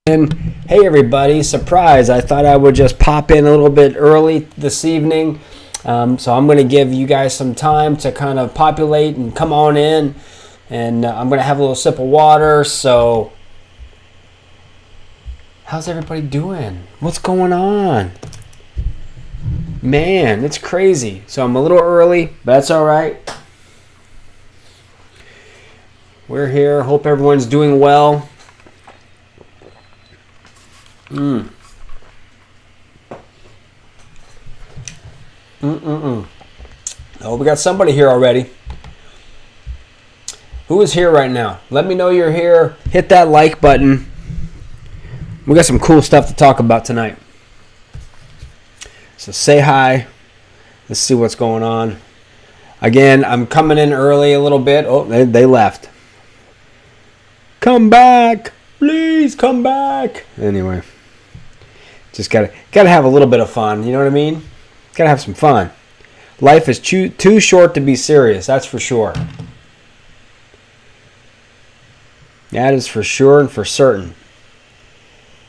And hey everybody, surprise, I thought I would just pop in a little bit early this evening. So I'm going to give you guys some time to kind of populate and come on in. And I'm going to have a little sip of water. So how's everybody doing? What's going on? Man, it's crazy. So I'm a little early, but that's all right. We're here. Hope everyone's doing well. Oh, we got somebody here already. Who is here right now? Let me know you're here. Hit that like button. We got some cool stuff to talk about tonight. So say hi. Let's see what's going on. Again, I'm coming in early a little bit. Oh, they left. Come back. Please come back. Anyway. Just gotta have a little bit of fun. You know what I mean? Gotta have some fun. Life is too short to be serious. That's for sure. That is for sure and for certain.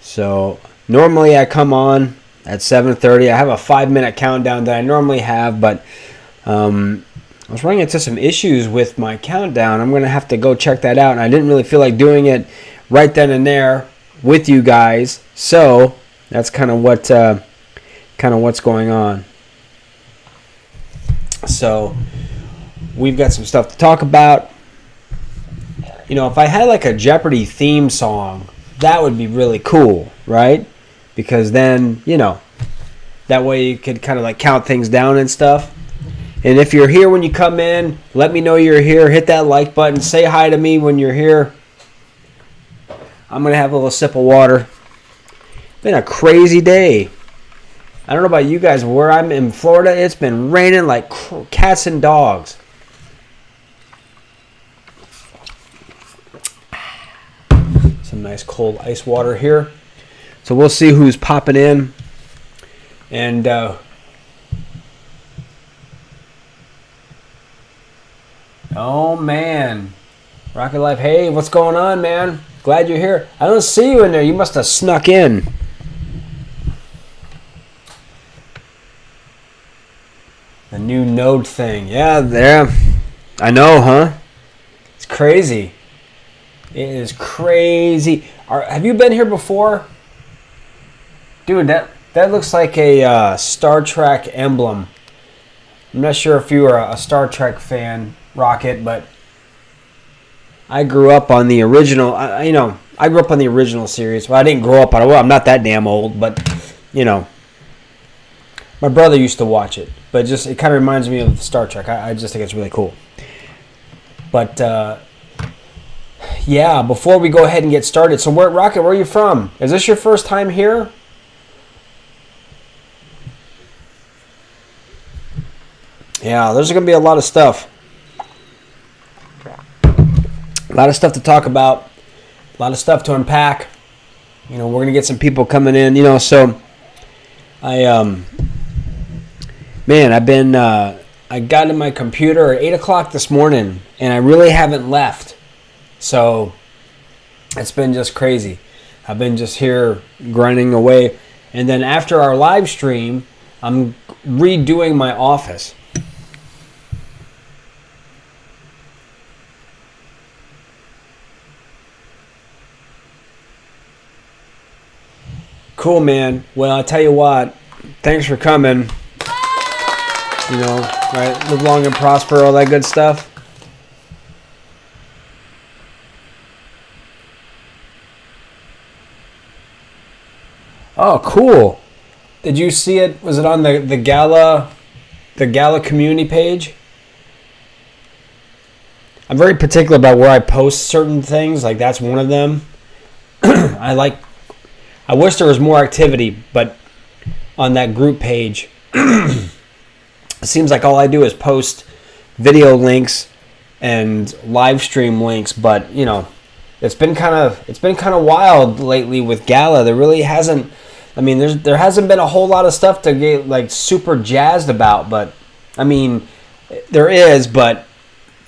So normally I come on at 7:30. I have a 5-minute countdown that I normally have, but I was running into some issues with my countdown. I'm gonna have to go check that out, and I didn't really feel like doing it right then and there with you guys. So that's kind of what's going on. So we've got some stuff to talk about. You know, if I had like a Jeopardy theme song, that would be really cool, right? Because then, you know, that way you could kind of like count things down and stuff. And if you're here when you come in, let me know you're here. Hit that like button. Say hi to me when you're here. I'm going to have a little sip of water. Been a crazy day. I don't know about you guys, where I'm in Florida, it's been raining like cats and dogs. Some nice cold ice water here. So we'll see who's popping in. And oh man, Rocket Life, hey, what's going on, man? Glad you're here. I don't see you in there. You must have snuck in. The new node thing. Yeah, there. I know, huh? It's crazy. It is crazy. Have you been here before? Dude, that looks like a Star Trek emblem. I'm not sure if you are a Star Trek fan, Rocket, but I grew up on the original. I grew up on the original series. Well, I didn't grow up on it. Well, I'm not that damn old, but, you know. My brother used to watch it, but it kind of reminds me of Star Trek. I just think it's really cool. But, yeah, before we go ahead and get started, so Rocket, where are you from? Is this your first time here? Yeah, there's going to be a lot of stuff. A lot of stuff to talk about. A lot of stuff to unpack. You know, we're going to get some people coming in, you know, so I got in my computer at 8 o'clock this morning, and I really haven't left. So it's been just crazy. I've been just here grinding away. And then after our live stream, I'm redoing my office. Cool, man. Well, I'll tell you what. Thanks for coming. You know, right? Live long and prosper, all that good stuff. Oh, cool. Did you see it? Was it on the Gala community page? I'm very particular about where I post certain things. Like, that's one of them. I wish there was more activity, but on that group page, it seems like all I do is post video links and live stream links. But you know, it's been kind of wild lately with Gala. There really hasn't. I mean, there hasn't been a whole lot of stuff to get like super jazzed about. But I mean, there is. But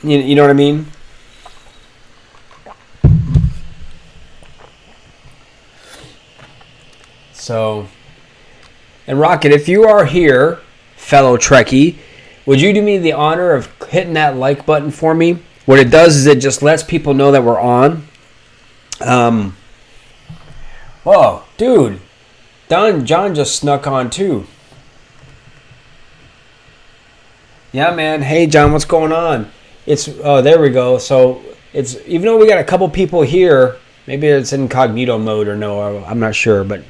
you know what I mean. So, and Rocket, if you are here, fellow Trekkie, would you do me the honor of hitting that like button for me? What it does is it just lets people know that we're on. Whoa, dude. John just snuck on too. Yeah, man. Hey, John, what's going on? Oh, there we go. So it's, even though we got a couple people here, maybe it's incognito mode or no, I'm not sure. But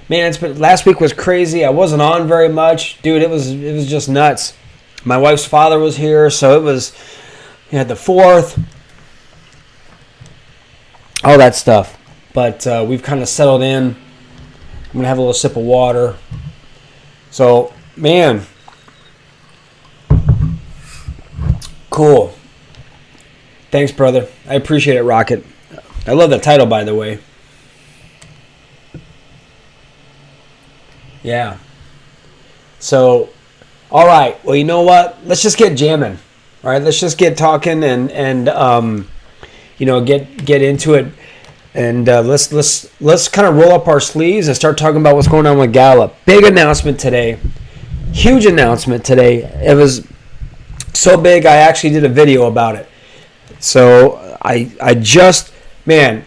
man, last week was crazy. I wasn't on very much, dude. It was just nuts. My wife's father was here, so it was. You had the 4th, all that stuff. But we've kind of settled in. I'm gonna have a little sip of water. So, man. Cool. Thanks, brother. I appreciate it, Rocket. I love the title, by the way. Yeah. So, all right. Well, you know what? Let's just get jamming. All right. Let's just get talking and get into it. And let's kind of roll up our sleeves and start talking about what's going on with Gala. Big announcement today. Huge announcement today. It was so big, I actually did a video about it. So I just, man,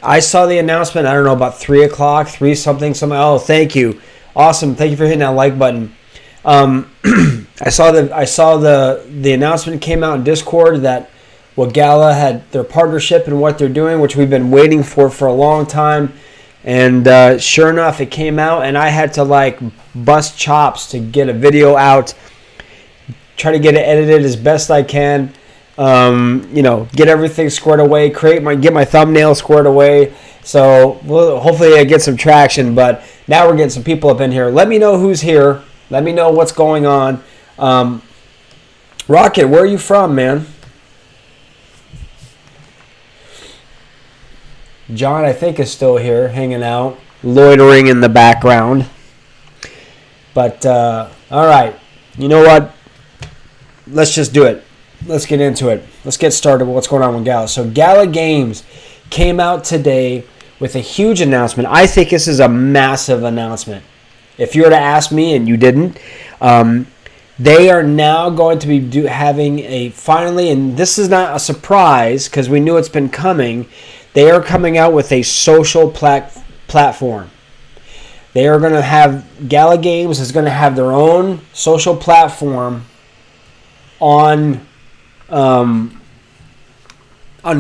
I saw the announcement, I don't know, about 3 o'clock, 3 something. Oh, thank you. Awesome. Thank you for hitting that like button. I saw the announcement came out in Discord that what Gala had their partnership and what they're doing, which we've been waiting for a long time. And sure enough, it came out, and I had to bust chops to get a video out, try to get it edited as best I can, get everything squared away, get my thumbnail squared away. So hopefully I get some traction, but now we're getting some people up in here. Let me know who's here. Let me know what's going on. Rocket, where are you from, man? John, I think, is still here, hanging out, loitering in the background. But, all right. You know what? Let's just do it. Let's get into it. Let's get started with what's going on with Gala. So Gala Games came out today with a huge announcement. I think this is a massive announcement. If you were to ask me and you didn't, they are now going to be having finally, and this is not a surprise because we knew it's been coming, they are coming out with a social platform. They are going to have, Gala Games is going to have their own social platform on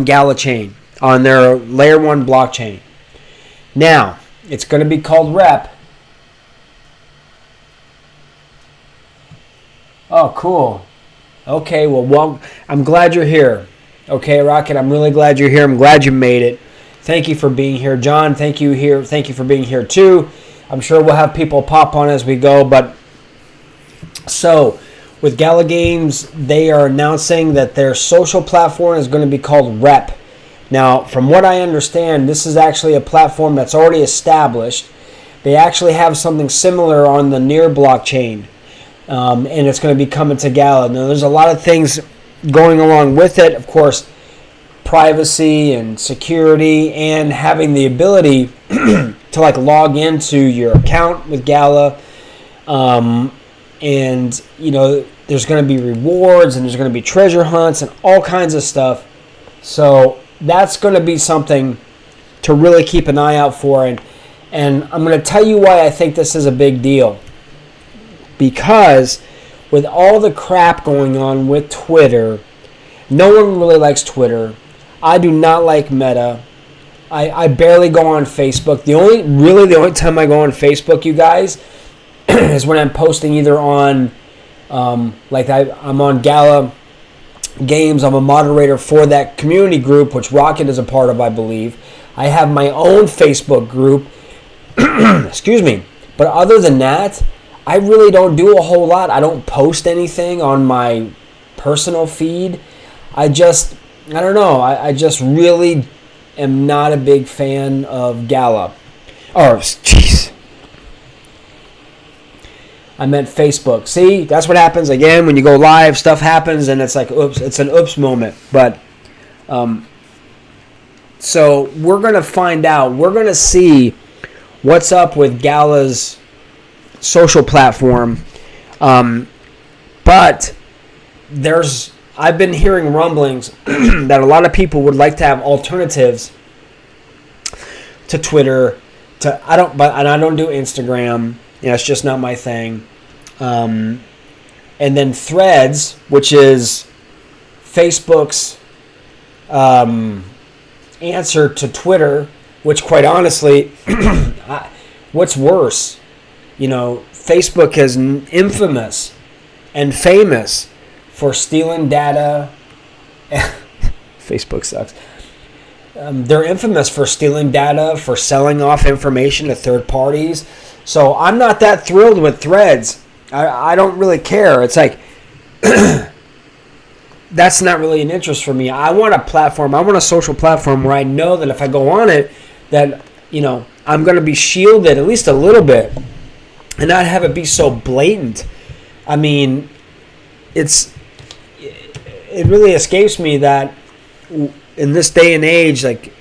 Gala Chain, on their Layer 1 blockchain. Now, it's going to be called Rep. Oh, cool. Okay, well, I'm glad you're here. Okay, Rocket, I'm really glad you're here. I'm glad you made it. Thank you for being here. John, thank you for being here too. I'm sure we'll have people pop on as we go. But so, with Gala Games, they are announcing that their social platform is going to be called Rep. Now, from what I understand, this is actually a platform that's already established. They actually have something similar on the Near blockchain, and it's going to be coming to Gala. Now, there's a lot of things going along with it. Of course, privacy and security, and having the ability to log into your account with Gala. And there's going to be rewards, and there's going to be treasure hunts and all kinds of stuff. So that's going to be something to really keep an eye out for. And I'm going to tell you why I think this is a big deal. Because with all the crap going on with Twitter, no one really likes Twitter. I do not like Meta. I barely go on Facebook. The only time I go on Facebook, you guys, is when I'm posting either on, I'm on Gala Games. I'm a moderator for that community group, which Rocket is a part of, I believe. I have my own Facebook group. Excuse me. But other than that, I really don't do a whole lot. I don't post anything on my personal feed. I don't know. I just really am not a big fan of Gala. Jeez. I meant Facebook. See, that's what happens again when you go live. Stuff happens, and it's like, oops. It's an oops moment. But so we're gonna find out. We're gonna see what's up with Gala's social platform. But I've been hearing rumblings that a lot of people would like to have alternatives to Twitter. I don't do Instagram. It's just not my thing. And then Threads, which is Facebook's answer to Twitter, which quite honestly, what's worse? Facebook is infamous and famous for stealing data. Facebook sucks. They're infamous for stealing data, for selling off information to third parties. So I'm not that thrilled with Threads. I don't really care. It's like, that's not really an interest for me. I want a platform. I want a social platform where I know that if I go on it, that, I'm going to be shielded at least a little bit and not have it be so blatant. I mean, it really escapes me that in this day and age, like,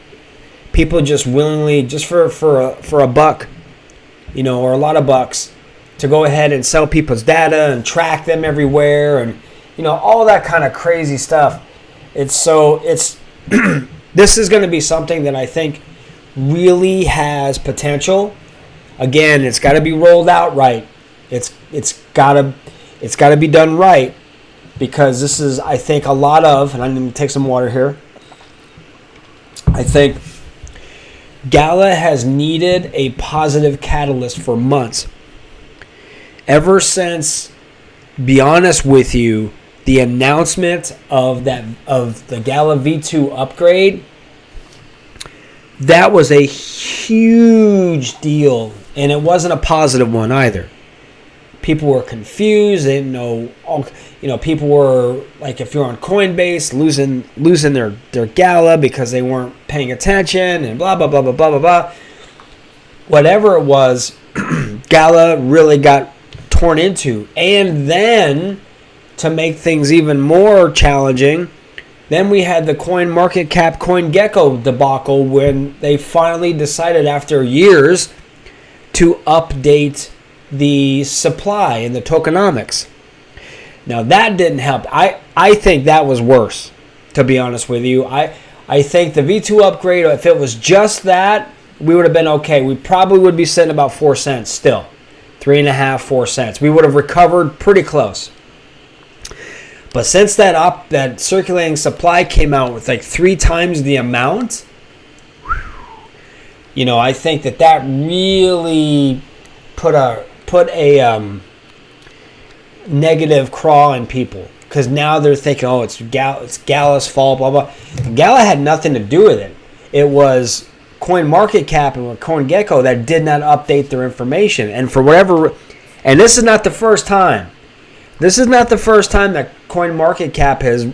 people just willingly, just for a buck, or a lot of bucks, to go ahead and sell people's data and track them everywhere and, all that kind of crazy stuff. This is going to be something that I think really has potential. Again, it's got to be rolled out right. It's got to be done right, because this is, I think, a lot of, and I'm going to take some water here. I think Gala has needed a positive catalyst for months. Ever since, be honest with you, the announcement of the Gala V2 upgrade, that was a huge deal, and it wasn't a positive one either. People were confused. They didn't know. People were like, if you're on Coinbase, losing their Gala because they weren't paying attention, and blah blah blah blah blah blah blah. Whatever it was, Gala really got torn into, and then to make things even more challenging, then we had the CoinMarketCap CoinGecko debacle when they finally decided after years to update the supply and the tokenomics. Now that didn't help. I think that was worse, to be honest with you. I think the V2 upgrade, if it was just that, we would have been okay. We probably would be sitting about 4 cents still. 3.5, 4 cents. We would have recovered pretty close. But since that circulating supply came out with like 3 times the amount, I think that really put a negative craw in people, because now they're thinking, oh, it's Gala's fault, blah blah. Gala had nothing to do with it. It was CoinMarketCap and CoinGecko that did not update their information, and for whatever, and this is not the first time. This is not the first time that CoinMarketCap has,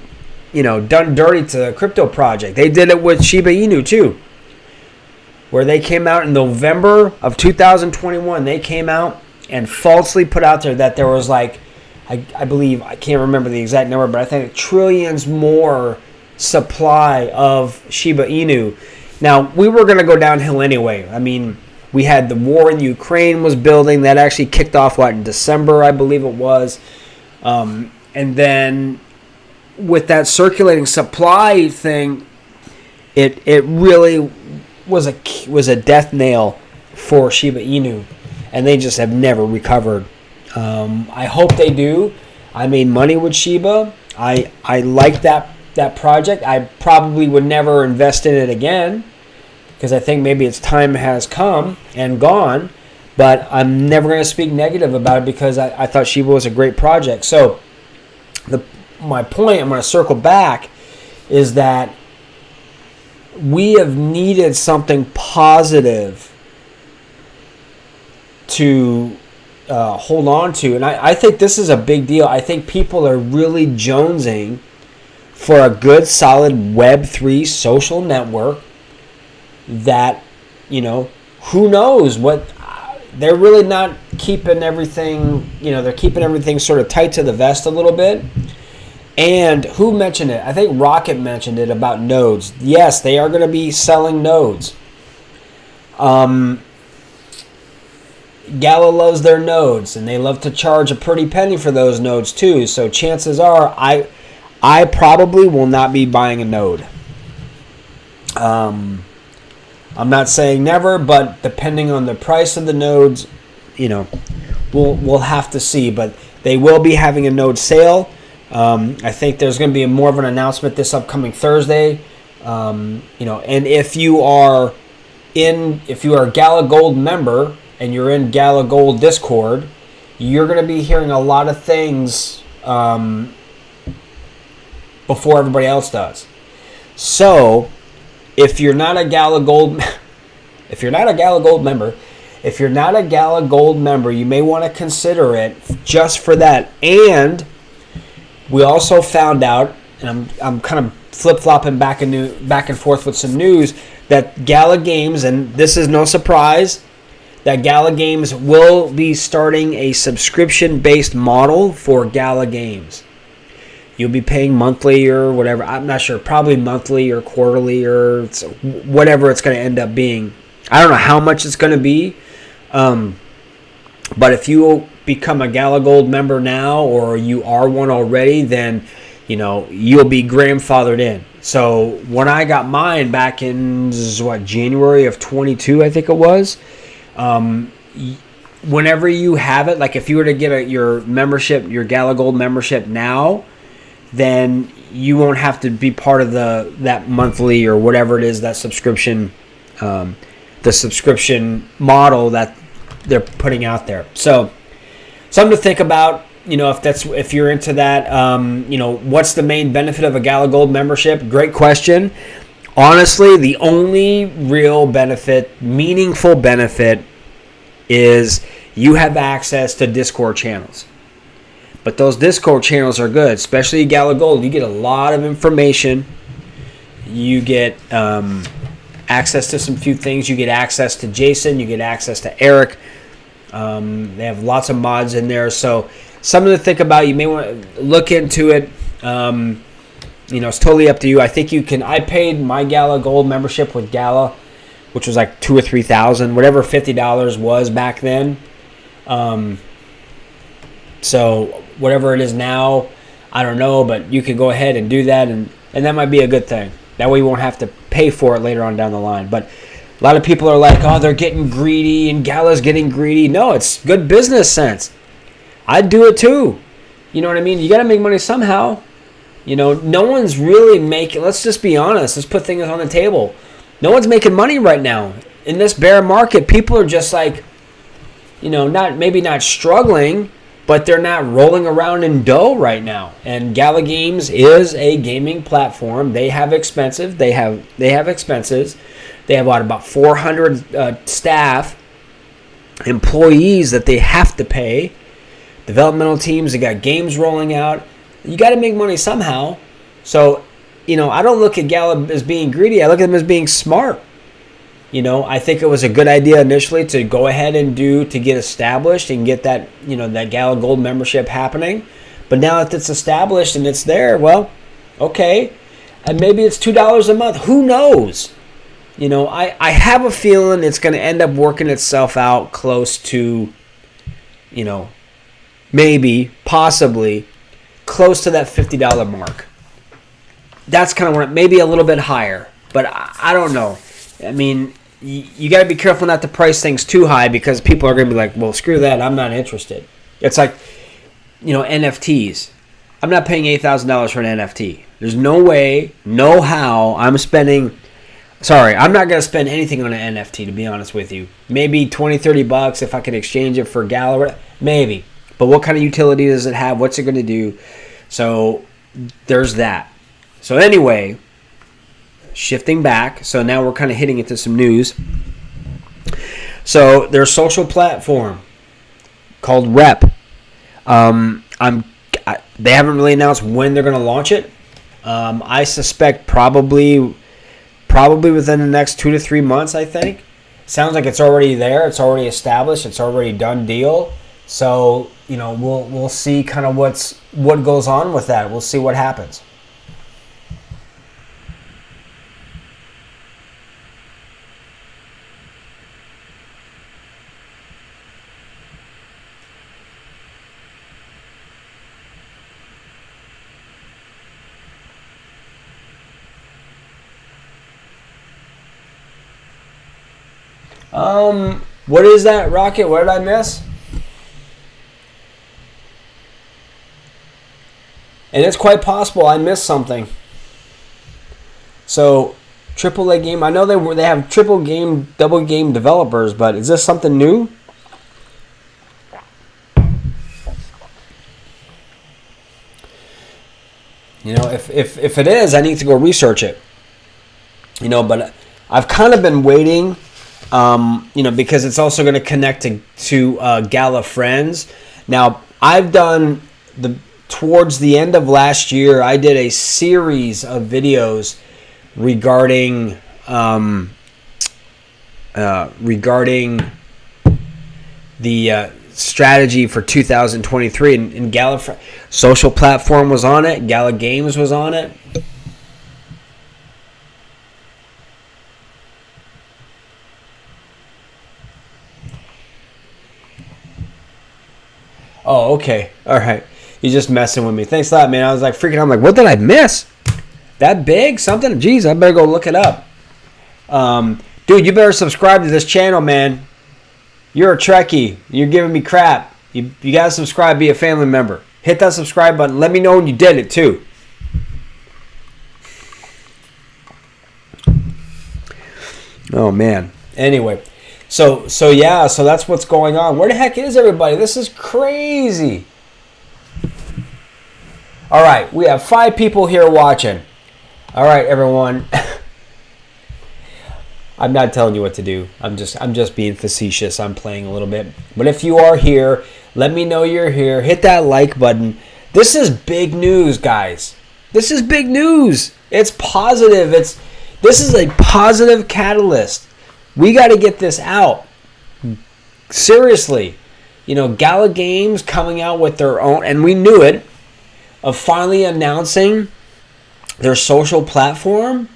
done dirty to the crypto project. They did it with Shiba Inu too, where they came out in November of 2021. They came out and falsely put out there that there was like, I believe, I can't remember the exact number, but I think trillions more supply of Shiba Inu. Now, we were going to go downhill anyway. I mean, we had the war in Ukraine was building. That actually kicked off, in December, I believe it was. And then with that circulating supply thing, it really was a death nail for Shiba Inu, and they just have never recovered. I hope they do. I made money with Shiba. I like that project. I probably would never invest in it again, because I think maybe its time has come and gone. But I'm never going to speak negative about it, because I thought Shiba was a great project. So my point, I'm going to circle back, is that we have needed something positive to hold on to. And I think this is a big deal. I think people are really jonesing for a good, solid Web3 social network that, who knows what. They're really not keeping everything, they're keeping everything sort of tight to the vest a little bit. And who mentioned it? I think Rocket mentioned it about nodes. Yes, they are going to be selling nodes. Gala loves their nodes, and they love to charge a pretty penny for those nodes too. So chances are, I probably will not be buying a node. I'm not saying never, but depending on the price of the nodes, we'll have to see. But they will be having a node sale. I think there's going to be more of an announcement this upcoming Thursday. And if you are a Gala Gold member and you're in Gala Gold Discord, you're going to be hearing a lot of things before everybody else does. So, if you're not a Gala Gold member, you may want to consider it just for that. And we also found out, and I'm kind of flip-flopping back and forth with some news, that Gala Games, and this is no surprise, that Gala Games will be starting a subscription-based model for Gala Games. You'll be paying monthly or whatever. I'm not sure. Probably monthly or quarterly or whatever it's going to end up being. I don't know how much it's going to be. But if you become a Gala Gold member now, or you are one already, then you'll be grandfathered in. So when I got mine back in January of 22, I think it was. Whenever you have it, like if you were to get your membership, your Gala Gold membership now, then you won't have to be part of that monthly or whatever it is, that subscription, the subscription model that they're putting out there. So something to think about. If you're into that, what's the main benefit of a Gala Gold membership? Great question. Honestly, the only real benefit, meaningful benefit, is you have access to Discord channels. But those Discord channels are good, especially Gala Gold. You get a lot of information. You get access to some few things. You get access to Jason. You get access to Eric. They have lots of mods in there. So something to think about. You may want to look into it. It's totally up to you. I think you can. I paid my Gala Gold membership with Gala, which was like $2,000 or $3,000, whatever $50 was back then. So whatever it is now, I don't know, but you can go ahead and do that, and that might be a good thing. That way you won't have to pay for it later on down the line. But a lot of people are like, oh, they're getting greedy, and Gala's getting greedy. No, it's good business sense. I'd do it too. You know what I mean? You got to make money somehow. No one's really making, let's just be honest. Let's put things on the table. No one's making money right now. In this bear market, people are just like, not struggling, but they're not rolling around in dough right now. And Gala Games is a gaming platform. They have expenses. They have expenses. They have about 400 staff, employees that they have to pay. Developmental teams. They got games rolling out. You got to make money somehow. So, I don't look at Gala as being greedy. I look at them as being smart. I think it was a good idea initially to go ahead and to get established and get that, that Gala Gold membership happening. But now that it's established and it's there, well, okay. And maybe it's $2 a month. Who knows? I have a feeling it's going to end up working itself out close to, maybe, possibly, close to that $50 mark. That's kind of where, maybe a little bit higher. But I don't know. I mean, you got to be careful not to price things too high, because people are going to be like, well, screw that. I'm not interested. It's like, NFTs. I'm not paying $8,000 for an NFT. There's no way, no how I'm not going to spend anything on an NFT, to be honest with you. Maybe $20-$30 if I could exchange it for Gala. Maybe. But what kind of utility does it have? What's it going to do? So there's that. So anyway, shifting back. So now we're kind of hitting into some news. So their social platform called Rep. They haven't really announced when they're going to launch it. I suspect probably within the next 2 to 3 months, I think. Sounds like it's already there. It's already established. It's already done deal. So, we'll see kind of what goes on with that. We'll see what happens. What is that, Rocket? What did I miss? And it's quite possible I missed something. So, AAA game. I know they have double game developers, but is this something new? You know, if it is, I need to go research it. You know, but I've kind of been waiting. You know, because it's also going to connect to Gala Friends. Now, I've done towards the end of last year, I did a series of videos regarding the strategy for 2023, and Gala social platform was on it. Gala Games was on it. Oh, okay. All right. You're just messing with me. Thanks a lot, man. I was like freaking out. I'm like, what did I miss? That big? Something? Jeez, I better go look it up. Dude, you better subscribe to this channel, man. You're a Trekkie. You're giving me crap. You got to subscribe, be a family member. Hit that subscribe button. Let me know when you did it, too. Oh, man. Anyway. So yeah, so that's what's going on. Where the heck is everybody? This is crazy. All right, we have 5 people here watching. All right, everyone. I'm not telling you what to do. I'm just being facetious. I'm playing a little bit. But if you are here, let me know you're here. Hit that like button. This is big news, guys. This is big news. It's positive. This is a positive catalyst. We got to get this out. Seriously. You know, Gala Games coming out with their own, and we knew it, of finally announcing their social platform.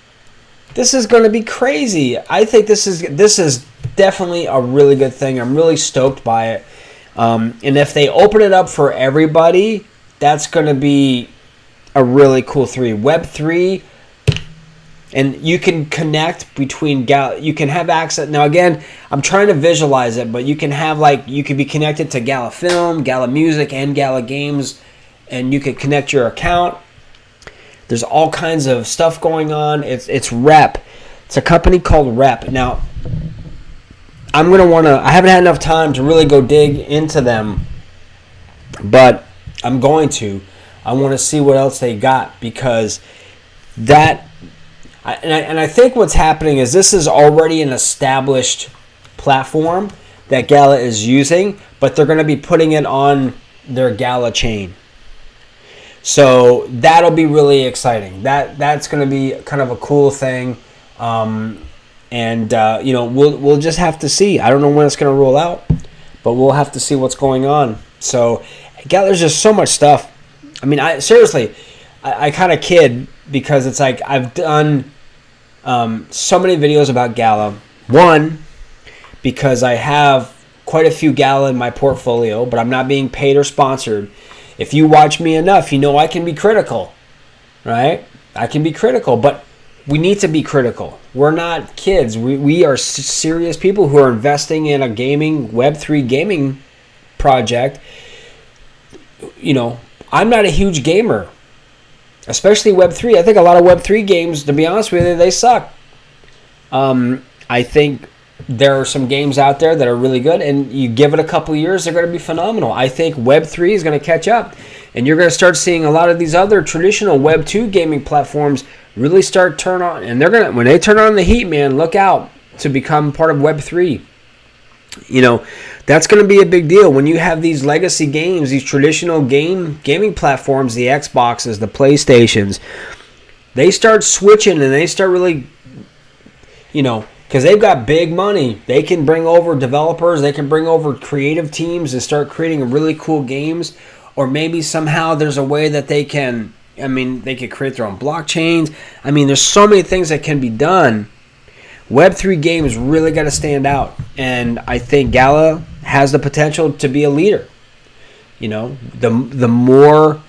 This is going to be crazy. I think this is definitely a really good thing. I'm really stoked by it. And if they open it up for everybody, that's going to be a really cool Web3. And you can connect between Gala. You can have access. Now, again, I'm trying to visualize it, but you can have, you could be connected to Gala Film, Gala Music, and Gala Games, and you could connect your account. There's all kinds of stuff going on. It's Rep. It's a company called Rep. Now, I haven't had enough time to really go dig into them, but I'm going to. I want to see what else they got, because I think what's happening is this is already an established platform that Gala is using, but they're going to be putting it on their Gala chain. So that'll be really exciting. That's going to be kind of a cool thing, and we'll just have to see. I don't know when it's going to roll out, but we'll have to see what's going on. So there's just so much stuff. I mean, I kind of kid, because it's like I've done so many videos about Gala. One, because I have quite a few Gala in my portfolio, but I'm not being paid or sponsored. If you watch me enough, you know I can be critical, right? I can be critical, but we need to be critical. We're not kids. We are serious people who are investing in a Web3 gaming project. You know, I'm not a huge gamer, especially Web3. I think a lot of Web3 games, to be honest with you, they suck. I think there are some games out there that are really good, and you give it a couple years, they're going to be phenomenal. I think Web3 is going to catch up, and you're going to start seeing a lot of these other traditional Web2 gaming platforms really start turn on, and when they turn on the heat, man, look out to become part of Web3. You know, that's going to be a big deal when you have these legacy games, these traditional gaming platforms, the Xboxes, the PlayStations. They start switching, and they start really, because they've got big money. They can bring over developers. They can bring over creative teams and start creating really cool games. Or maybe somehow there's a way that they can, they could create their own blockchains. There's so many things that can be done. Web3 games really got to stand out. And I think Gala has the potential to be a leader. The more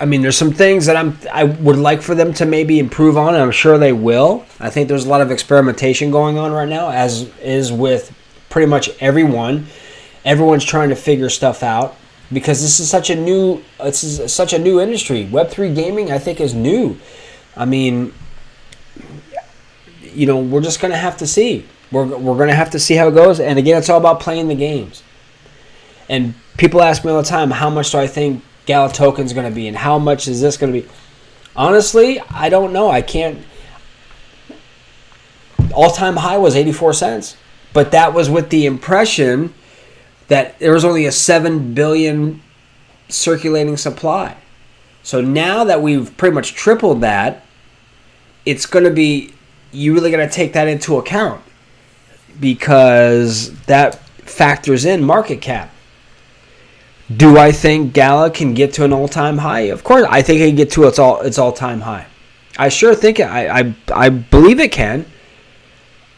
I mean, there's some things that I would like for them to maybe improve on, and I'm sure they will. I think there's a lot of experimentation going on right now, as is with pretty much everyone. Everyone's trying to figure stuff out because this is such a new industry. Web3 gaming, I think, is new. I mean, we're just going to have to see. We're going to have to see how it goes. And again, it's all about playing the games. And people ask me all the time, how much do I think Gala token is going to be, and how much is this going to be? Honestly, I don't know. I can't. All-time high was 84 cents, but that was with the impression that there was only a 7 billion circulating supply. So now that we've pretty much tripled that, it's going to be, you really got to take that into account because that factors in market cap. Do I think Gala can get to an all-time high? Of course, I think it can get to its all-time high. I sure think I believe it can.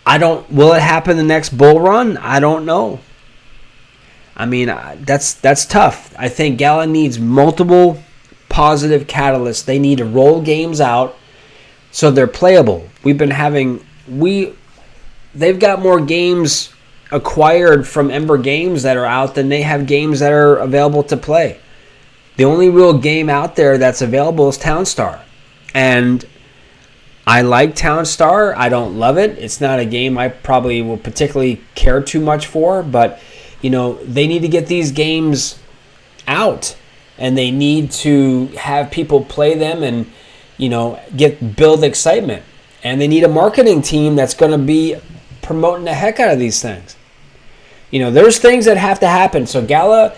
Will it happen the next bull run? I don't know. I mean, that's tough. I think Gala needs multiple positive catalysts. They need to roll games out so they're playable. They've got more games acquired from Ember Games that are out than they have games that are available to play. The only real game out there that's available is Townstar. And I like Townstar. I don't love it. It's not a game I probably will particularly care too much for, but they need to get these games out and they need to have people play them and build excitement. And they need a marketing team that's going to be promoting the heck out of these things. There's things that have to happen. So Gala,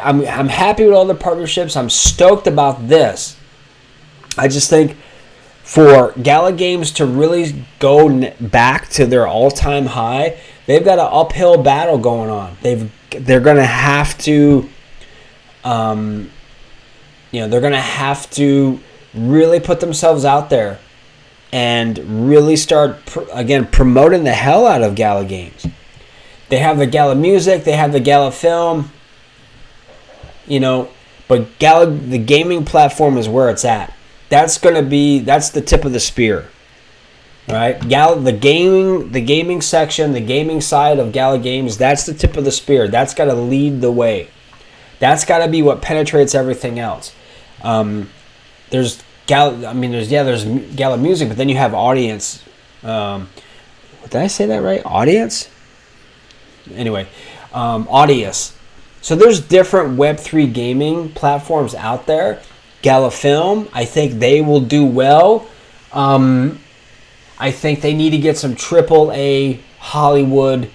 I'm happy with all the partnerships. I'm stoked about this. I just think for Gala Games to really go back to their all-time high, they've got an uphill battle going on. They're going to have to, they're going to have to really put themselves out there and really start promoting the hell out of Gala Games. They have the Gala music, they have the Gala film, but Gala, the gaming platform, is where it's at. That's the tip of the spear, right? Gala, the gaming section, the gaming side of Gala Games, that's the tip of the spear. That's got to lead the way. That's got to be what penetrates everything else. There's Gala music, but then you have audience. Did I say that right? Audience? Anyway, audience. So there's different Web3 gaming platforms out there. Gala Film, I think they will do well. I think they need to get some AAA Hollywood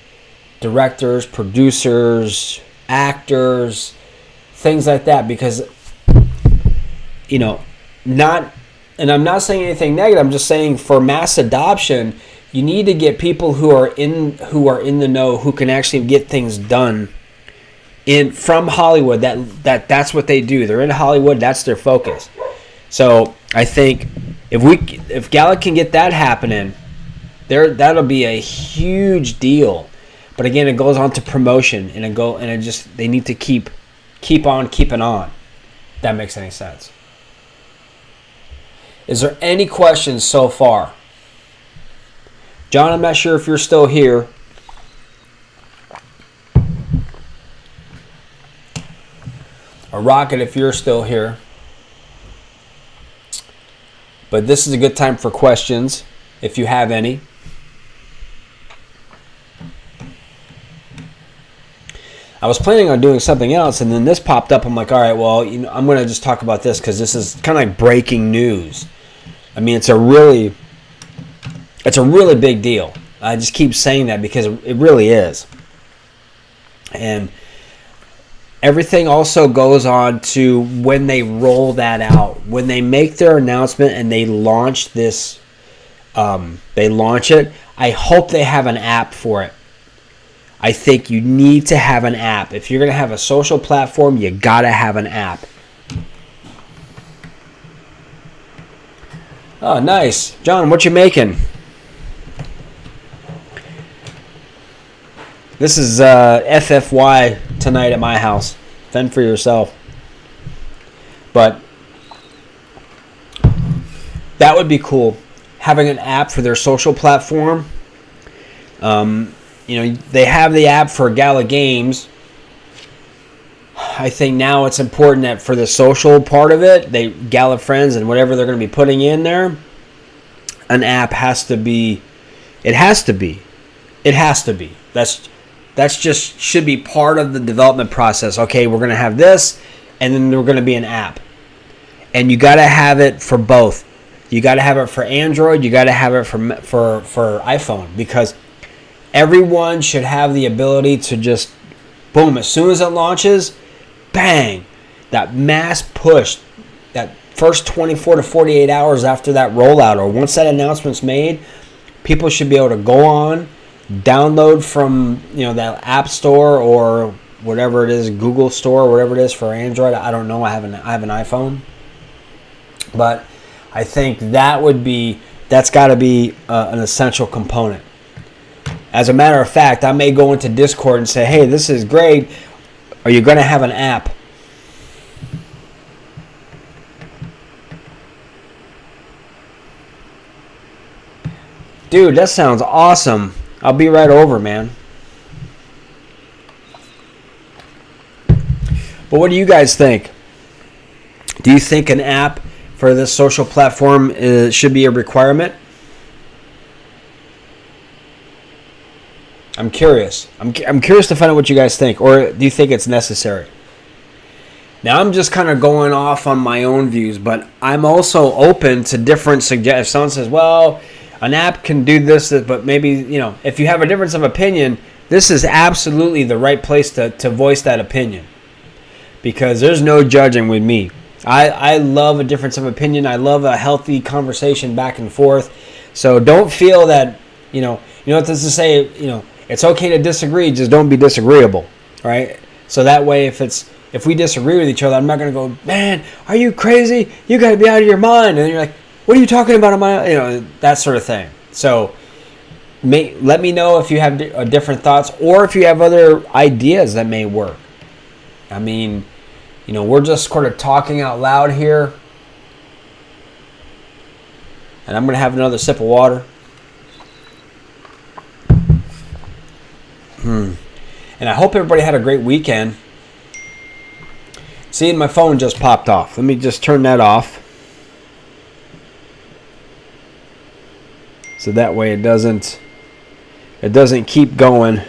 directors, producers, actors, things like that, because and I'm not saying anything negative. I'm just saying for mass adoption, you need to get people who are in the know, who can actually get things done from Hollywood. That's what they do. They're in Hollywood. That's their focus. So I think if Gala can get that happening, that'll be a huge deal. But again, it goes on to promotion, they need to keep on keeping on. If that makes any sense. Is there any questions so far? John, I'm not sure if you're still here. Or Rocket, if you're still here. But this is a good time for questions, if you have any. I was planning on doing something else, and then this popped up. I'm like, all right, well, I'm going to just talk about this because this is kind of like breaking news. I mean, it's a really big deal. I just keep saying that because it really is. And everything also goes on to when they roll that out. When they make their announcement and they launch this, it, I hope they have an app for it. I think you need to have an app. If you're going to have a social platform, you got to have an app. Oh, nice. John, what you making? This is FFY tonight at my house. Fend for yourself. But That would be cool. Having an app for their social platform. They have the app for Gala Games. I think now it's important that for the social part of it, Gala Friends and whatever they're going to be putting in there, an app has to be. It has to be. That's just should be part of the development process. Okay, we're going to have this, and then we're going to be an app, and you got to have it for both. You got to have it for Android. You got to have it for iPhone, because everyone should have the ability to just boom, as soon as it launches, bang, that mass push, that first 24 to 48 hours after that rollout, or once that announcement's made, people should be able to go on, download from that App Store or whatever it is, Google Store, or whatever it is for Android. I don't know. I have an iPhone, but I think that's got to be an essential component. As a matter of fact, I may go into Discord and say, hey, this is great. Are you going to have an app? Dude, that sounds awesome. I'll be right over, man. But what do you guys think? Do you think an app for this social platform should be a requirement? I'm curious. I'm curious to find out what you guys think. Or do you think it's necessary? Now, I'm just kind of going off on my own views, but I'm also open to different suggestions. If someone says, well, an app can do this, but maybe, if you have a difference of opinion, this is absolutely the right place to voice that opinion. Because there's no judging with me. I love a difference of opinion. I love a healthy conversation back and forth. So don't feel that, you know what this is to say, it's okay to disagree, just don't be disagreeable, right? So that way, if we disagree with each other, I'm not going to go, man, are you crazy? You got to be out of your mind. And you're like, what are you talking about? That sort of thing. So let me know if you have different thoughts, or if you have other ideas that may work. I mean, we're just sort of talking out loud here. And I'm going to have another sip of water. And I hope everybody had a great weekend. See, my phone just popped off. Let me just turn that off. So that way it doesn't keep going.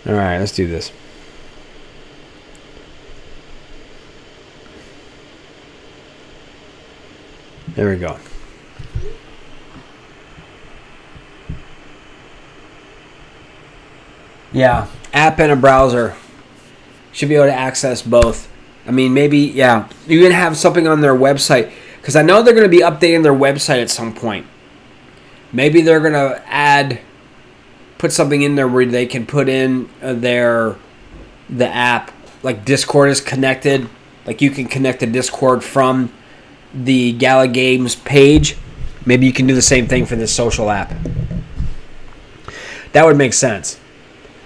All right, let's do this. There we go. Yeah, app and a browser. Should be able to access both. I mean, maybe, yeah. You can have something on their website. Because I know they're going to be updating their website at some point. Maybe they're going to put something in there where they can put in the app. Like Discord is connected. Like you can connect to Discord from the Gala Games page. Maybe you can do the same thing for this social app. That would make sense.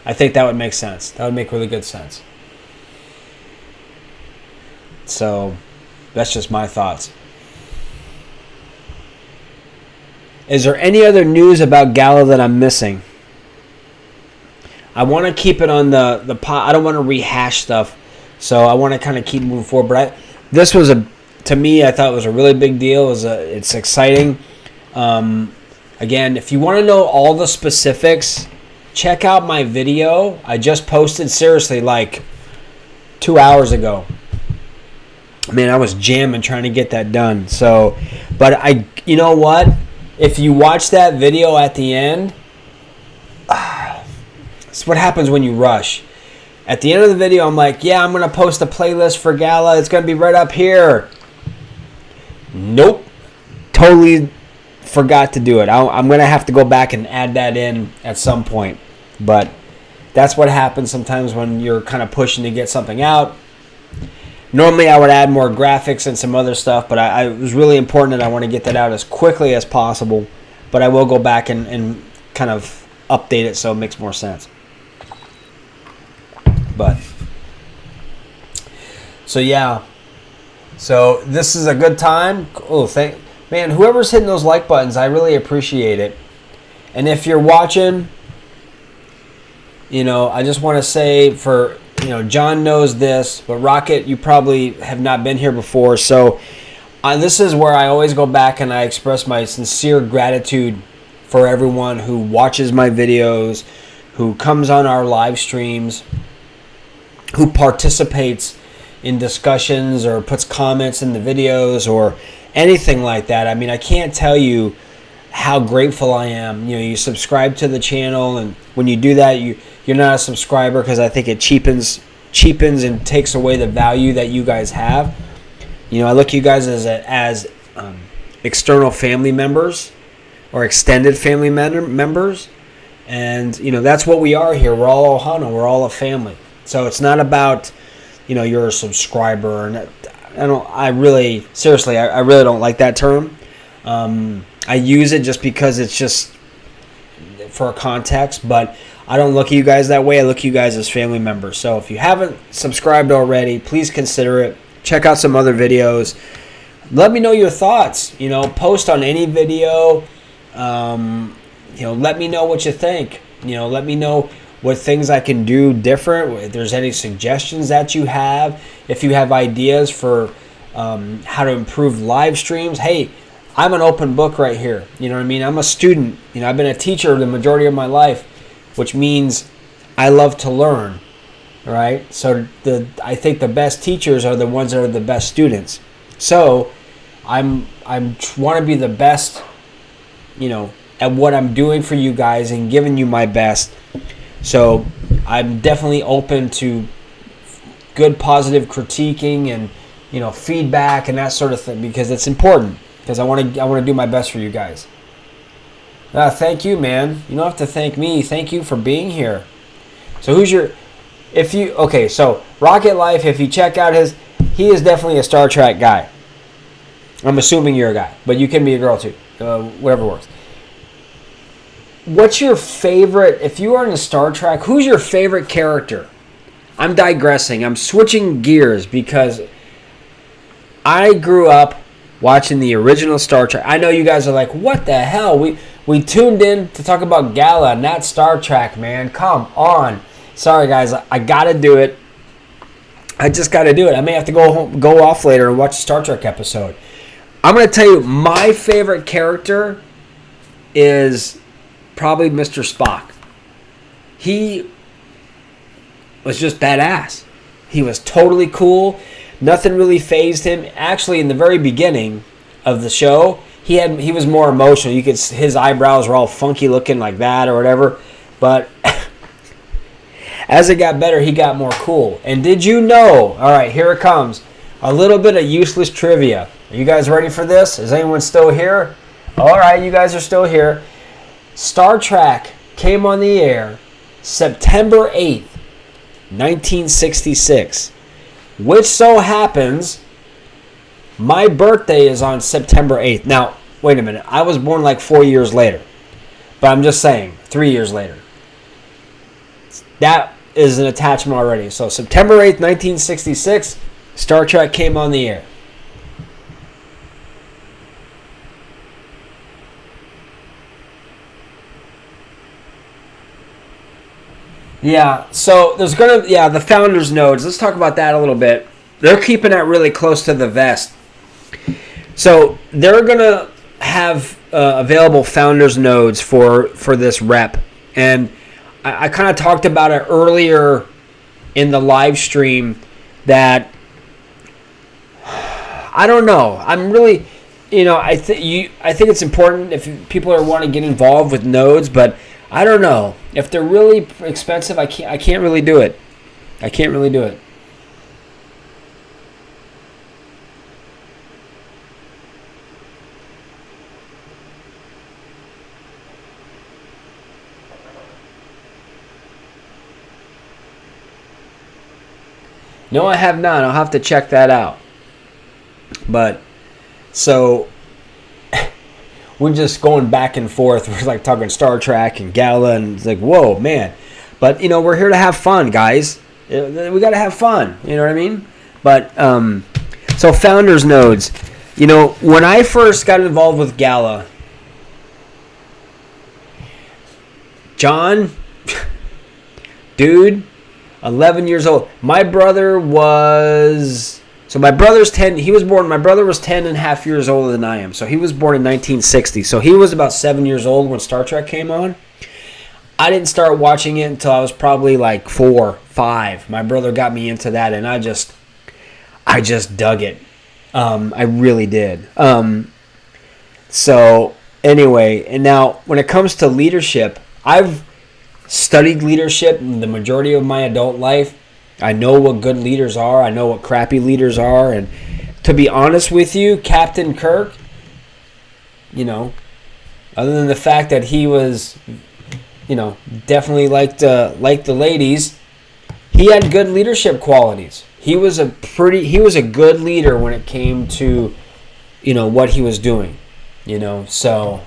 I think that would make sense. That would make really good sense. So, that's just my thoughts. Is there any other news about Gala that I'm missing? I want to keep it on the pot. I don't want to rehash stuff. So, I want to kind of keep moving forward. But this was to me, I thought it was a really big deal. It's exciting. Again, if you want to know all the specifics, check out my video. I just posted, seriously, like 2 hours ago. Man, I was jamming trying to get that done. So, but you know what? If you watch that video at the end, it's what happens when you rush. At the end of the video, I'm like, yeah, I'm going to post a playlist for Gala. It's going to be right up here. Nope. Totally forgot to do it. I'm going to have to go back and add that in at some point. But that's what happens sometimes when you're kind of pushing to get something out. Normally, I would add more graphics and some other stuff, but it was really important that I want to get that out as quickly as possible. But I will go back and kind of update it so it makes more sense. But, so yeah. So this is a good time. Oh, man, whoever's hitting those like buttons, I really appreciate it. And if you're watching, I just want to say John knows this, but Rocket, you probably have not been here before. So this is where I always go back and I express my sincere gratitude for everyone who watches my videos, who comes on our live streams, who participates in discussions or puts comments in the videos or anything like that. I mean, I can't tell you how grateful I am. You subscribe to the channel, and when you do that, you're not a subscriber because I think it cheapens and takes away the value that you guys have. I look at you guys as external family members or extended family members, and that's what we are here. We're all Ohana. We're all a family. So it's not about you're a subscriber, and I really don't like that term. I use it just because it's just for context, but I don't look at you guys that way. I look at you guys as family members. So if you haven't subscribed already, please consider it. Check out some other videos. Let me know your thoughts. Post on any video. Let me know what you think. Let me know what things I can do different. If there's any suggestions that you have. If you have ideas for how to improve live streams. Hey, I'm an open book right here. You know what I mean? I'm a student. I've been a teacher the majority of my life, which means I love to learn. Right? So I think the best teachers are the ones that are the best students. So I want to be the best, at what I'm doing for you guys and giving you my best. So I'm definitely open to good positive critiquing and feedback and that sort of thing, because it's important, because I want to do my best for you guys. Thank you, man. You don't have to thank me. Thank you for being here. So so Rocket Life, if you check out he is definitely a Star Trek guy. I'm assuming you're a guy, but you can be a girl too. Whatever works. What's your favorite, if you are in a Star Trek, who's your favorite character? I'm digressing. I'm switching gears because I grew up watching the original Star Trek. I know you guys are like, what the hell? We tuned in to talk about Gala, not Star Trek, man. Come on. Sorry, guys. I got to do it. I just got to do it. I may have to go off later and watch a Star Trek episode. I'm going to tell you, my favorite character is probably Mr. Spock. He was just badass. He was totally cool. Nothing really fazed him. Actually, in the very beginning of the show, he was more emotional. His eyebrows were all funky looking like that or whatever. But as it got better, he got more cool. And did you know? All right, here it comes. A little bit of useless trivia. Are you guys ready for this? Is anyone still here? All right, you guys are still here. Star Trek came on the air September 8th, 1966. Which so happens, my birthday is on September 8th. Now, wait a minute. I was born like 4 years later. But I'm just saying, 3 years later. That is an attachment already. So September 8th, 1966, Star Trek came on the air. Yeah, so there's the founders nodes. Let's talk about that a little bit. They're keeping that really close to the vest. So they're going to have available founders nodes for this rep. And I kind of talked about it earlier in the live stream that I don't know. I'm really, I think it's important if people want to get involved with nodes, but I don't know. If they're really expensive, I can't really do it. I can't really do it. No, I have not. I'll have to check that out. But, so, we're just going back and forth. We're like talking Star Trek and Gala, and it's like, whoa, man. But, we're here to have fun, guys. We got to have fun. You know what I mean? But So founders nodes. You know, when I first got involved with Gala, John, dude, 11 years old. My brother was... So my brother's 10. He was born... My brother was 10 and a half years older than I am. So he was born in 1960. So he was about 7 years old when Star Trek came on. I didn't start watching it until I was probably like 4, 5. My brother got me into that, and I just dug it. I really did. So anyway, and now when it comes to leadership, I've studied leadership the majority of my adult life. I know what good leaders are. I know what crappy leaders are. And to be honest with you, Captain Kirk, you know, other than the fact that he was, you know, definitely liked the ladies, he had good leadership qualities. He was a good leader when it came to, you know, what he was doing, you know. So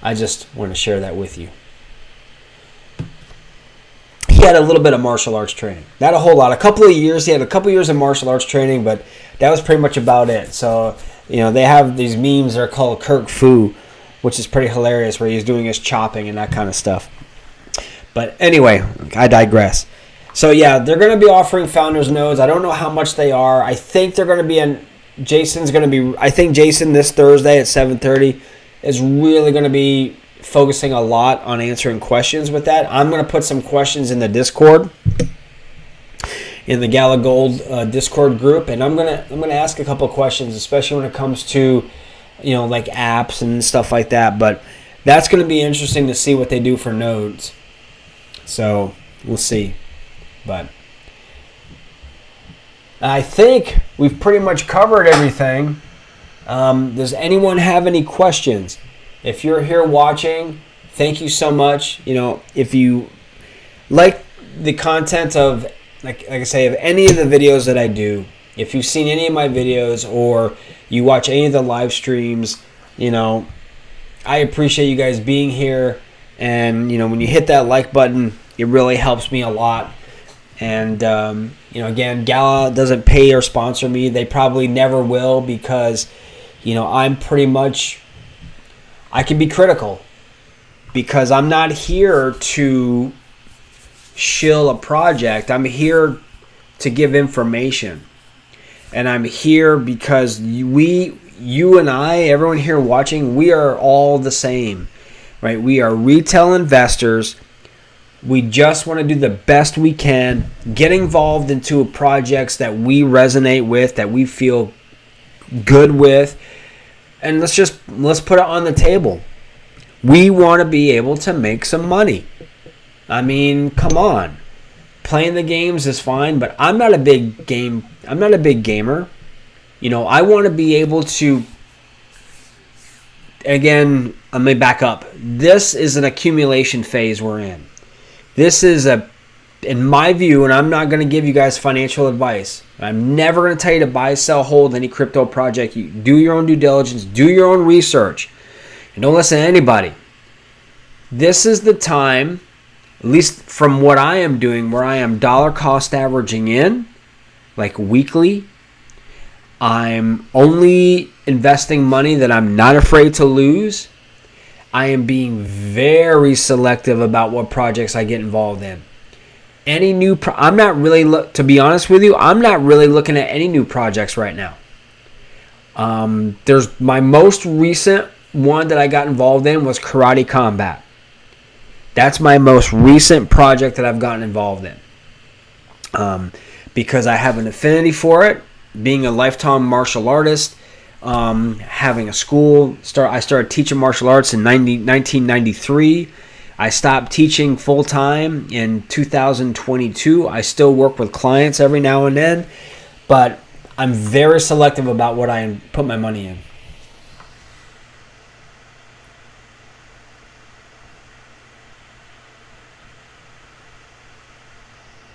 I just want to share that with you. He had a little bit of martial arts training. Not a whole lot. He had a couple of years of martial arts training, but that was pretty much about it. So, you know, they have these memes that are called Kirk Fu, which is pretty hilarious, where he's doing his chopping and that kind of stuff. But anyway, I digress. So yeah, they're going to be offering founders nodes. I don't know how much they are. I think they're going to be I think Jason this Thursday at 7:30 is really going to be focusing a lot on answering questions with that. I'm going to put some questions in the Discord, in the Gala Gold Discord group, and I'm going to ask a couple of questions, especially when it comes to, you know, like apps and stuff like that. But that's going to be interesting to see what they do for nodes. So we'll see. But I think we've pretty much covered everything. Does anyone have any questions? If you're here watching, thank you so much. You know, if you like the content of, like I say, of any of the videos that I do, if you've seen any of my videos or you watch any of the live streams, you know, I appreciate you guys being here. And, you know, when you hit that like button, it really helps me a lot. And, you know, again, Gala doesn't pay or sponsor me. They probably never will, because, you know, I'm pretty much... I can be critical, because I'm not here to shill a project. I'm here to give information. And I'm here because you and I, everyone here watching, we are all the same, right? We are retail investors. We just want to do the best we can, get involved into projects that we resonate with, that we feel good with. And let's put it on the table. We want to be able to make some money. I mean, come on. Playing the games is fine, but I'm not a big gamer. You know, I want to be able to... Again, let me back up. This is an accumulation phase we're in. This is in my view, and I'm not going to give you guys financial advice. I'm never going to tell you to buy, sell, hold any crypto project. You do your own due diligence, do your own research, and don't listen to anybody. This is the time, at least from what I am doing, where I am dollar cost averaging in, like weekly. I'm only investing money that I'm not afraid to lose. I am being very selective about what projects I get involved in. Any new I'm not really to be honest with you, I'm not really looking at any new projects right now. There's my most recent one that I got involved in was Karate Combat. That's my most recent project that I've gotten involved in. Because I have an affinity for it, being a lifetime martial artist, having a school. I started teaching martial arts in 1993. I stopped teaching full-time in 2022. I still work with clients every now and then, but I'm very selective about what I put my money in.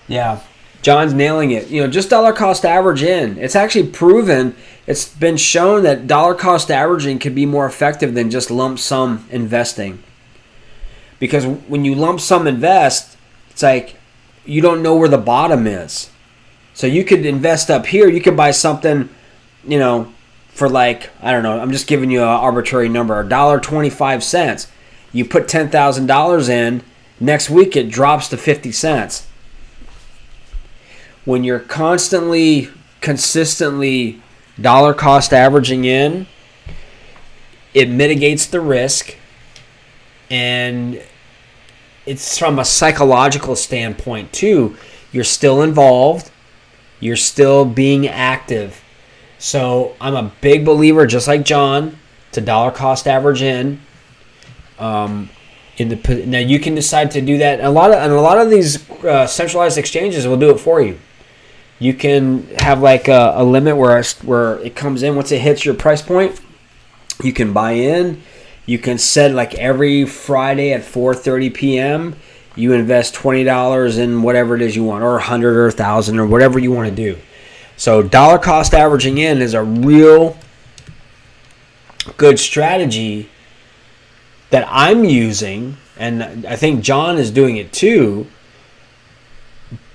Yeah, John's nailing it. You know, just dollar cost average in. It's actually proven, it's been shown that dollar cost averaging can be more effective than just lump sum investing. Because when you lump sum invest, it's like you don't know where the bottom is. So you could invest up here. You could buy something, for like, I don't know, I'm just giving you an arbitrary number, $1.25. You put $10,000 in, next week it drops to 50 cents. When you're consistently dollar cost averaging in, it mitigates the risk, and it's from a psychological standpoint too. You're still involved. You're still being active. So I'm a big believer, just like John, to dollar cost average in. Now you can decide to do that. A lot of these centralized exchanges will do it for you. You can have like a limit where it comes in once it hits your price point. You can buy in. You can set like every Friday at 4:30 p.m. You invest $20 in whatever it is you want, or 100 or 1,000 or whatever you want to do. So dollar cost averaging in is a real good strategy that I'm using, and I think John is doing it too.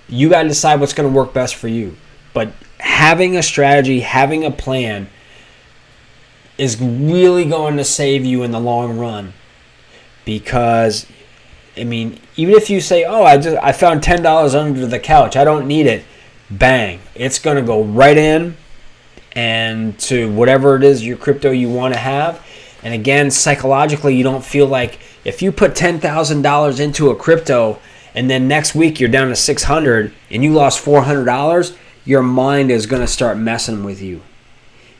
You got to decide what's going to work best for you. But having a strategy, having a plan is really going to save you in the long run. Because, even if you say, oh, I found $10 under the couch, I don't need it. Bang. It's going to go right in and to whatever it is, your crypto you want to have. And again, psychologically, you don't feel like if you put $10,000 into a crypto and then next week you're down to $600 and you lost $400, your mind is going to start messing with you.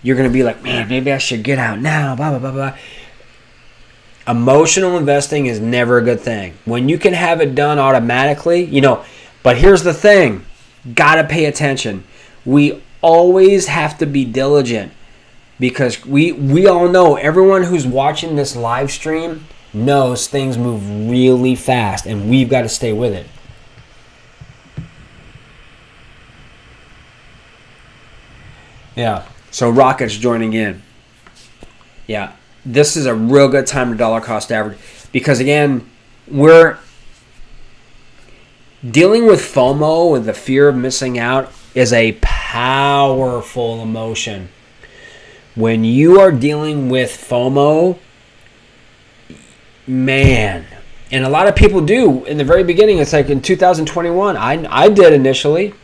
You're going to be like, man, maybe I should get out now, blah, blah, blah, blah. Emotional investing is never a good thing. When you can have it done automatically, but here's the thing. Got to pay attention. We always have to be diligent because we all know, everyone who's watching this live stream knows things move really fast and we've got to stay with it. Yeah, so Rocket's joining in. Yeah, this is a real good time to dollar cost average because, again, we're dealing with FOMO, with the fear of missing out, is a powerful emotion. When you are dealing with FOMO, man, and a lot of people do in the very beginning. It's like in 2021, I did initially,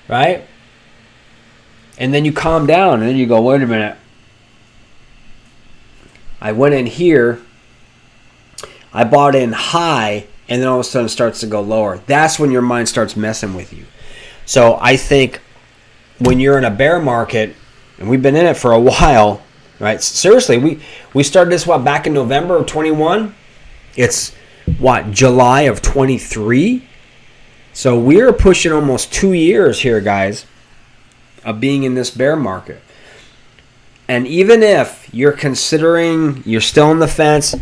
right? And then you calm down and then you go, wait a minute. I went in here, I bought in high, and then all of a sudden it starts to go lower. That's when your mind starts messing with you. So I think when you're in a bear market, and we've been in it for a while, right? Seriously, we started this, back in November of 21? It's, July of 23? So we're pushing almost 2 years here, guys, of being in this bear market. And even if you're considering, you're still on the fence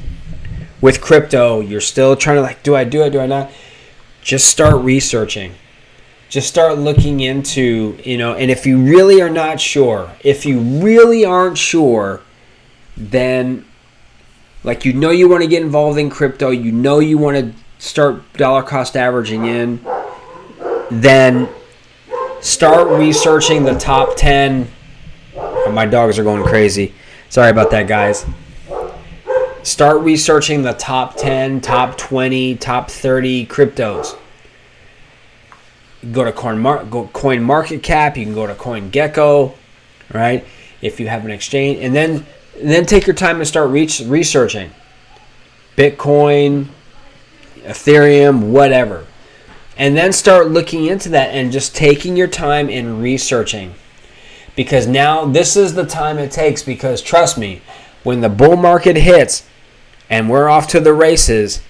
with crypto, you're still trying to do I do it, do I not? Just start researching. Just start looking into, and if you really are not sure, if you really aren't sure, then you want to get involved in crypto, you want to start dollar cost averaging in, then start researching the top 10. Oh, my dogs are going crazy. Sorry about that, guys. Start researching the top 10, top 20, top 30 cryptos. Go to CoinMarketCap. You can go to CoinGecko, right? If you have an exchange, and then take your time and start researching Bitcoin, Ethereum, whatever, and then start looking into that and just taking your time and researching, because now this is the time it takes. Because trust me, when the bull market hits and we're off to the races,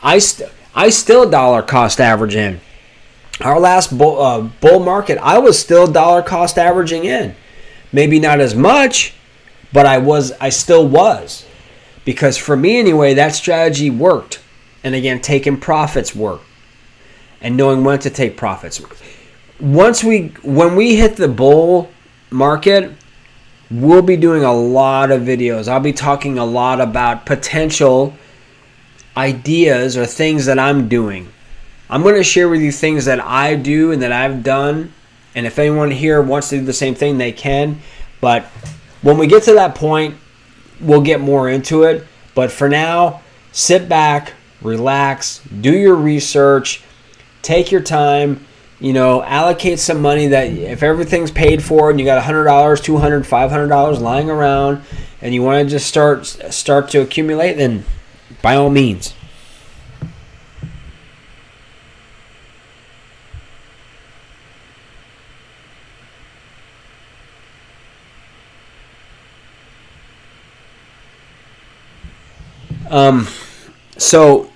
I still dollar cost average in. Our last bull market, I was still dollar cost averaging in. Maybe not as much, but I still was. Because for me anyway, that strategy worked. And again, taking profits worked. And knowing when to take profits. When we hit the bull market, we'll be doing a lot of videos. I'll be talking a lot about potential ideas or things that I'm doing. I'm going to share with you things that I do and that I've done. And if anyone here wants to do the same thing, they can. But when we get to that point, we'll get more into it. But for now, sit back, relax, do your research, take your time, allocate some money that if everything's paid for and you got $100, $200, $500 lying around and you want to just start to accumulate, then by all means. So,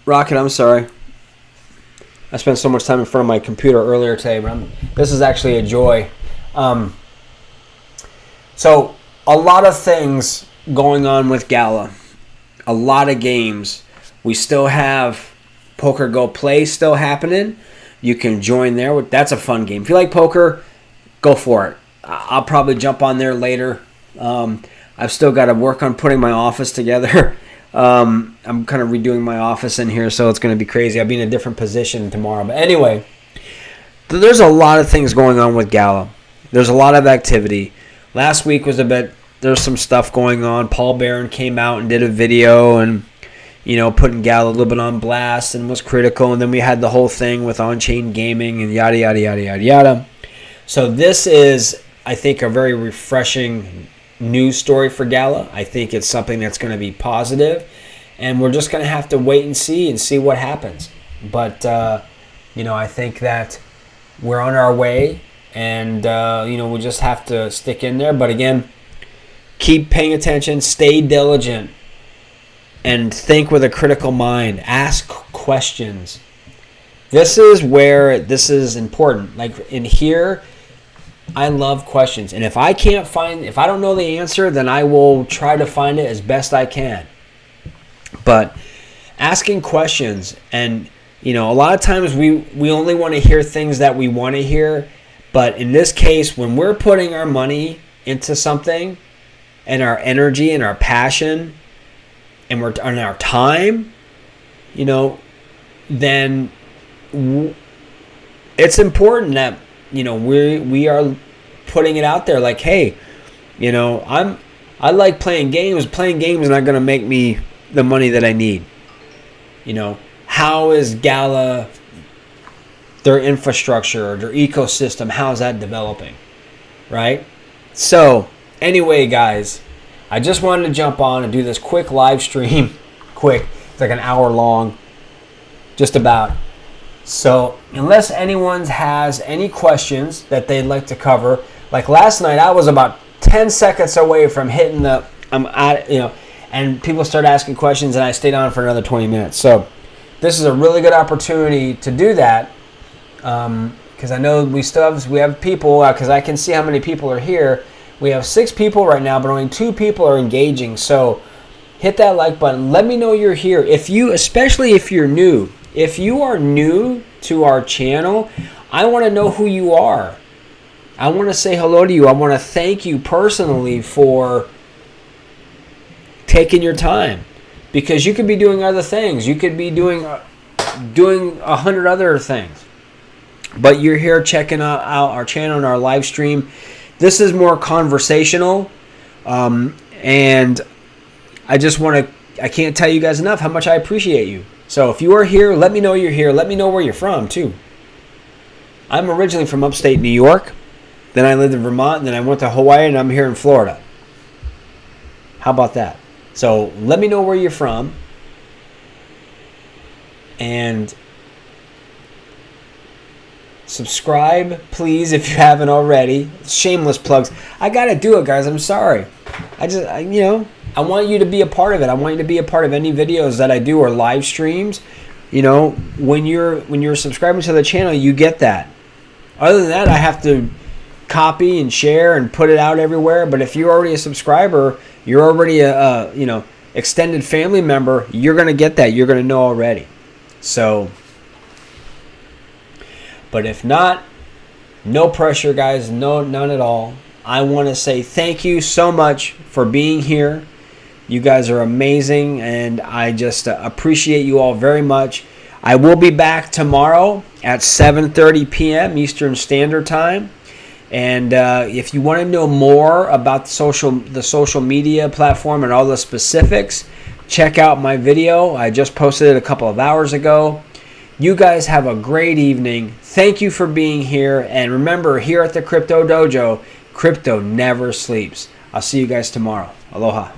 Rocket, I'm sorry. I spent so much time in front of my computer earlier today, but this is actually a joy. So, a lot of things going on with Gala. A lot of games. We still have Poker Go Play still happening. You can join there. That's a fun game. If you like poker, go for it. I'll probably jump on there later. I've still got to work on putting my office together. I'm kind of redoing my office in here, so it's going to be crazy. I'll be in a different position tomorrow. But anyway, there's a lot of things going on with Gala. There's a lot of activity. Last week was there's some stuff going on. Paul Barron came out and did a video and, putting Gala a little bit on blast and was critical. And then we had the whole thing with on-chain gaming and yada, yada, yada, yada, yada. So this is, I think, a very refreshing news story for Gala. I think it's something that's going to be positive, and we're just going to have to wait and see what happens. But I think that we're on our way, and we just have to stick in there. But again, keep paying attention, stay diligent, and think with a critical mind. Ask questions. This is where this is important. Like in here, I love questions, and if I don't know the answer, then I will try to find it as best I can. But asking questions, and a lot of times we only want to hear things that we want to hear, but in this case, when we're putting our money into something, and our energy and our passion, and our time, then it's important that we are putting it out there like, hey, I like playing games. Playing games is not going to make me the money that I need. How is Gala, their infrastructure, their ecosystem, how is that developing, right? So anyway, guys, I just wanted to jump on and do this quick live stream. It's like an hour long, just about. So unless anyone has any questions that they'd like to cover, like last night, I was about 10 seconds away from hitting and people started asking questions, and I stayed on for another 20 minutes. So this is a really good opportunity to do that, because I know we have people, because I can see how many people are here. We have 6 people right now, but only 2 people are engaging. So hit that like button. Let me know you're here. Especially if you're new. If you are new to our channel, I want to know who you are. I want to say hello to you. I want to thank you personally for taking your time, because you could be doing other things. You could be doing 100 other things, but you're here checking out our channel and our live stream. This is more conversational, and I can't tell you guys enough how much I appreciate you. So if you are here, let me know you're here. Let me know where you're from, too. I'm originally from upstate New York. Then I lived in Vermont. And then I went to Hawaii, and I'm here in Florida. How about that? So let me know where you're from. And subscribe, please, if you haven't already. Shameless plugs. I got to do it, guys. I'm sorry. I want you to be a part of it. I want you to be a part of any videos that I do or live streams. When you're subscribing to the channel, you get that. Other than that, I have to copy and share and put it out everywhere. But if you're already a subscriber, you're already a extended family member, you're going to get that. You're going to know already. So, but if not, no pressure, guys. No, none at all. I want to say thank you so much for being here. You guys are amazing, and I just appreciate you all very much. I will be back tomorrow at 7:30 p.m. Eastern Standard Time. And if you want to know more about the social media platform and all the specifics, check out my video. I just posted it a couple of hours ago. You guys have a great evening. Thank you for being here. And remember, here at the Crypto Dojo, crypto never sleeps. I'll see you guys tomorrow. Aloha.